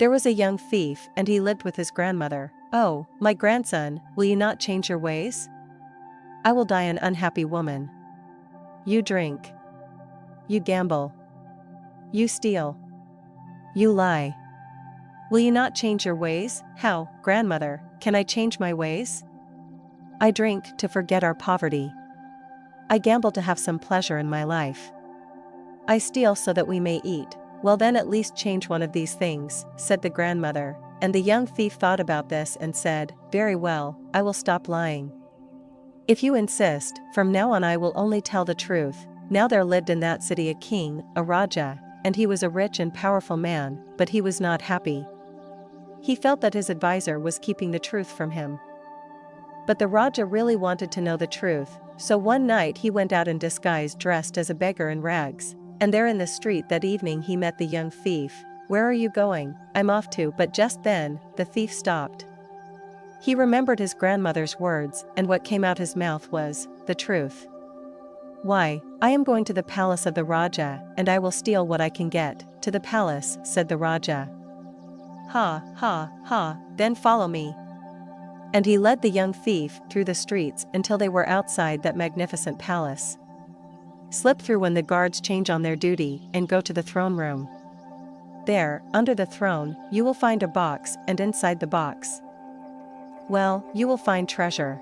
There was a young thief and he lived with his grandmother. "Oh, my grandson, will you not change your ways? I will die an unhappy woman. You drink. You gamble. You steal. You lie. Will you not change your ways?" "How, grandmother, can I change my ways? I drink to forget our poverty. I gamble to have some pleasure in my life. I steal so that we may eat." "Well then at least change one of these things," said the grandmother, and the young thief thought about this and said, "Very well, I will stop lying. If you insist, from now on I will only tell the truth." Now there lived in that city a king, a Raja, and he was a rich and powerful man, but he was not happy. He felt that his advisor was keeping the truth from him. But the Raja really wanted to know the truth, so one night he went out in disguise dressed as a beggar in rags, and there in the street that evening he met the young thief. "Where are you going?" "I'm off to," but just then, the thief stopped. He remembered his grandmother's words, and what came out his mouth was the truth. "Why, I am going to the palace of the Raja, and I will steal what I can get." "To the palace," said the Raja. "Ha, ha, ha, then follow me." And he led the young thief through the streets until they were outside that magnificent palace. Slip through when the guards change on their duty and go to the throne room. There, under the throne, you will find a box, and inside the box, well, you will find treasure.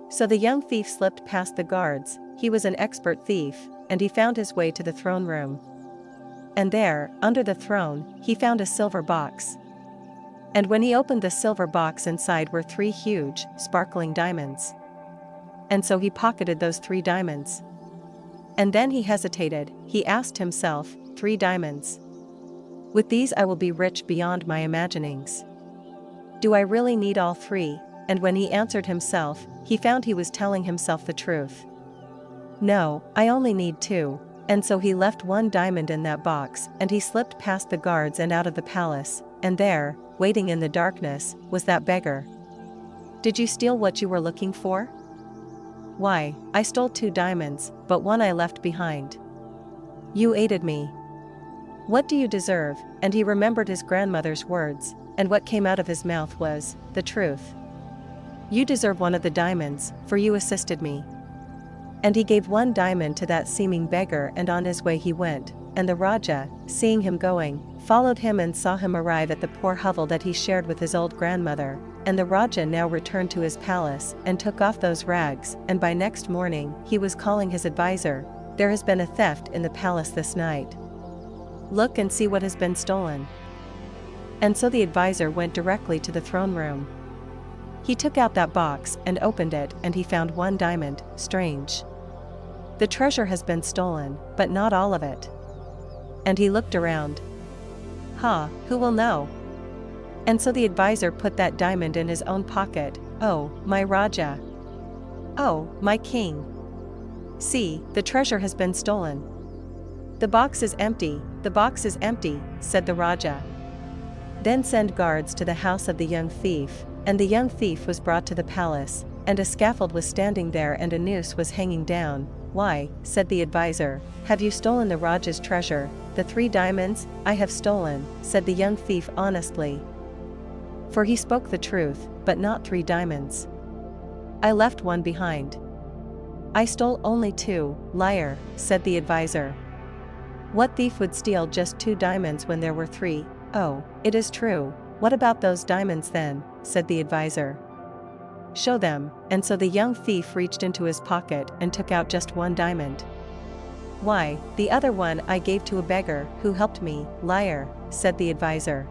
So the young thief slipped past the guards. He was an expert thief, and he found his way to the throne room. And there, under the throne, he found a silver box. And when he opened the silver box, inside were 3 huge, sparkling diamonds. And so he pocketed those 3 diamonds. And then he hesitated. He asked himself, 3 diamonds. With these I will be rich beyond my imaginings. Do I really need all 3? And when he answered himself, he found he was telling himself the truth. No, I only need 2. And so he left 1 diamond in that box, and he slipped past the guards and out of the palace, and there, waiting in the darkness, was that beggar. "Did you steal what you were looking for?" "Why, I stole 2 diamonds, but 1 I left behind." "You aided me. What do you deserve?" And he remembered his grandmother's words, and what came out of his mouth was the truth. "You deserve 1 of the diamonds, for you assisted me." And he gave 1 diamond to that seeming beggar, and on his way he went, and the Raja, seeing him going, followed him and saw him arrive at the poor hovel that he shared with his old grandmother. And the Raja now returned to his palace and took off those rags, and by next morning he was calling his advisor. "There has been a theft in the palace this night. Look and see what has been stolen." And so the advisor went directly to the throne room. He took out that box and opened it, and he found 1 diamond. Strange. The treasure has been stolen, but not all of it. And he looked around. "Ha, who will know?" And so the advisor put that diamond in his own pocket. "Oh, my Raja. Oh, my king. See, the treasure has been stolen." "The box is empty, the box is empty," said the Raja. "Then send guards to the house of the young thief." And the young thief was brought to the palace, and a scaffold was standing there and a noose was hanging down. "Why," said the advisor, "have you stolen the Raja's treasure?" "The 3 diamonds, I have stolen," said the young thief honestly. For he spoke the truth, but not 3 diamonds. "I left 1 behind. I stole only 2, liar," said the advisor. "What thief would steal just 2 diamonds when there were 3? "Oh, it is true. What about those diamonds then?" said the advisor. "Show them." And so the young thief reached into his pocket and took out just 1 diamond. "Why, the other 1 I gave to a beggar who helped me." "Liar," said the advisor.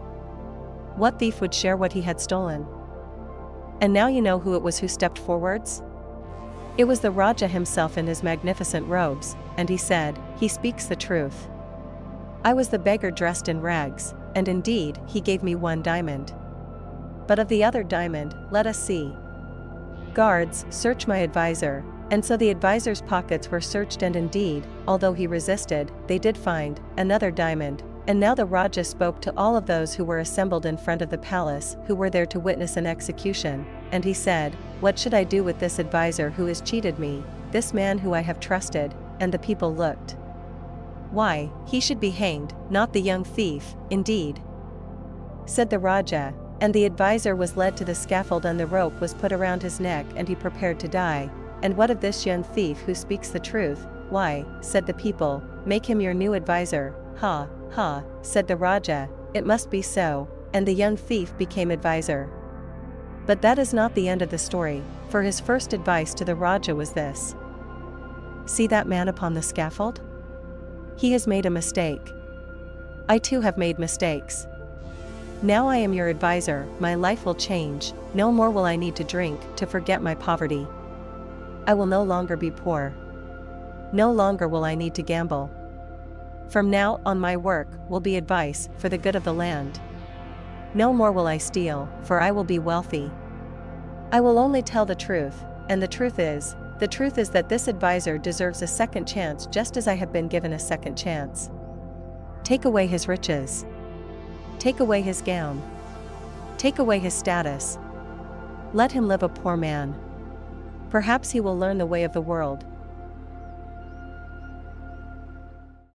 What thief would share what he had stolen? And now you know who it was who stepped forwards? It was the Raja himself in his magnificent robes, and he said, "He speaks the truth. I was the beggar dressed in rags, and indeed he gave me 1 diamond. But of the other diamond, let us see. Guards, search my advisor." And so the advisor's pockets were searched, and indeed, although he resisted, they did find another diamond. And now the Raja spoke to all of those who were assembled in front of the palace, who were there to witness an execution, and he said, "What should I do with this advisor who has cheated me, this man who I have trusted?" And the people looked. Why, he should be hanged, not the young thief, indeed. said the Raja, and the advisor was led to the scaffold and the rope was put around his neck and he prepared to die. And what of this young thief who speaks the truth? Why, said the people, make him your new advisor. Ha, ha, said the Raja, it must be so, and the young thief became advisor. But that is not the end of the story, for his first advice to the Raja was this. See that man upon the scaffold? He has made a mistake. I too have made mistakes. Now I am your advisor, my life will change, no more will I need to drink to forget my poverty. I will no longer be poor. No longer will I need to gamble. From now on my work will be advice for the good of the land. No more will I steal, for I will be wealthy. I will only tell the truth, and the truth is that this advisor deserves a second chance just as I have been given a second chance. Take away his riches. Take away his gown. Take away his status. Let him live a poor man. Perhaps he will learn the way of the world,